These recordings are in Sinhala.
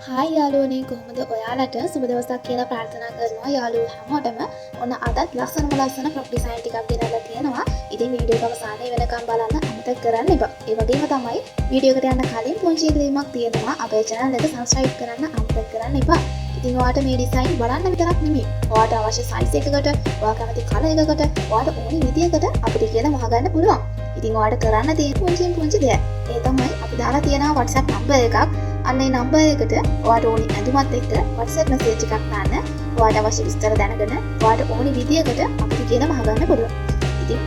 හායි යාළුවනේ කොහොමද ඔයාලට සුබ දවසක් කියලා ප්‍රාර්ථනා කරනවා යාළුවෝ හැමෝටම. ඔන්න අදත් ලස්සන ෆ්‍රොක් ඩිසයින් ටිකක් ගෙනල්ලා තියෙනවා. ඉතින් වීඩියෝ එක අවසානයේ වෙනකම් බලන්න අමතක කරන්න එපා. ඒ වගේම තමයි වීඩියෝ එකට යන්න කලින් පුංචි ඉල්ලීමක් තියෙනවා. අපේ channel එක subscribe කරන්න අමතක කරන්න එපා. ඉතින් ඔයාලට මේ ඩිසයින් බලන්න විතරක් නෙමෙයි. ඔයාලට අවශ්‍ය size එකකට, ඔයා කැමති color එකකට, ඔයාලට ඕනි විදියකට අපිට කියලා මහගන්න පුළුවන්. ඉතින් ඔයාලට කරන්න තියෙන පුංචි දෙයක්. ඒ තමයි අපි දාලා තියෙනවා WhatsApp number එකක්. අන්නේ නම්බර් එකට ඔයාට ඕනි ඇඳුමත් එක්ක WhatsApp message එකක් දාන්න. ඔයාට අවශ්‍ය විස්තර දැනගෙන ඔයාට ඕනි විදියකට අපිට කියලා මහගන්න පුළුවන්. ඉතින්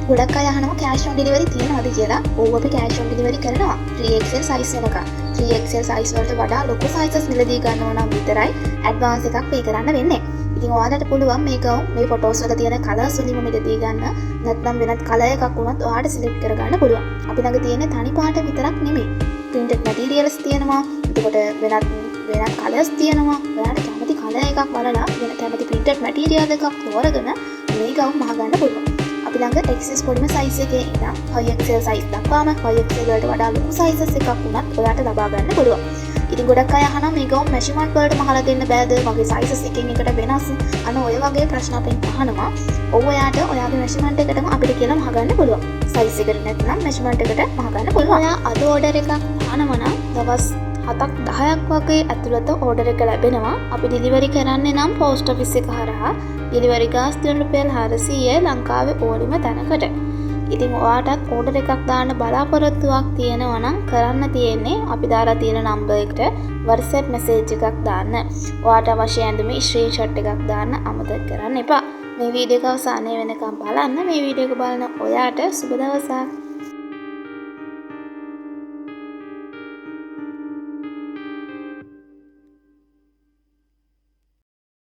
ගොඩක් අය අහනවා cash on delivery තියෙනවද කියලා. ඔව් අපි cash on delivery කරනවා. 3XL size වෙනකම්. 3XL size වලට වඩා ලොකු sizes මිලදී ගන්නවා නම් විතරයි advance එකක් pay කරන්න වෙන්නේ. ඉතින් ඔයාලට පුළුවන් මේක මේ photos වල තියෙන colors වලින්ම මිලදී ගන්න. නැත්නම් වෙනත් color එකක් වුණත් ඔයාට select කරගන්න පුළුවන්. අපි ළඟ තියෙන තනි පාට විතරක් නෙමෙයි. printed materials තියෙනවා. එතකොට වෙනත් colors තියෙනවා. ඔයාලට කැමති color එකක් බලලා වෙන කැමති printed material එකක් තෝරගෙන මේ ගවුම් මහගන්න පුළුවන්. අපි ළඟ XS පොඩිම size එකේ ඉඳන් 5XL size දක්වාම 5XL වලට වඩා ලොකු sizes එකක් වුණත් ඔයාලට ලබා ගන්න පුළුවන්. ඉතින් ගොඩක් අය අහනවා මේ ගවුම් measurement වලට මහලා දෙන්න බෑද? මගේ sizes එකින් එකට වෙනස්. අන්න ඔය වගේ ප්‍රශ්න අපෙන් අහනවා. ඔව් ඔයාට ඔයාගේ measurement එකටම අපිට කියලා මහගන්න පුළුවන්. size එකට නැත්නම් measurement එකට මහගන්න පුළුවන්. ඔයා අද order එකක් අහනවා නම් දවස් 7ක් 10ක් වගේ ඇතුළත order එක ලැබෙනවා. අපි delivery කරන්නේ නම් post office එක හරහා. delivery ගාස් රුපියල් 400 ලංකාවේ ඕනෙම තැනකට. ඉතින් ඔයාටත් order එකක් දාන්න බලාපොරොත්තුවක් තියෙනවා නම් කරන්න තියෙන්නේ අපි දාලා තියෙන number එකට WhatsApp message එකක් දාන්න. ඔයාට අවශ්‍ය ඇඳුමේ screenshot එකක් දාන්න අමතක කරන්න එපා. මේ වීඩියෝ එක අවසානයේ වෙනකම් බලන්න. මේ වීඩියෝ එක බලන ඔයාට සුබ දවසක්.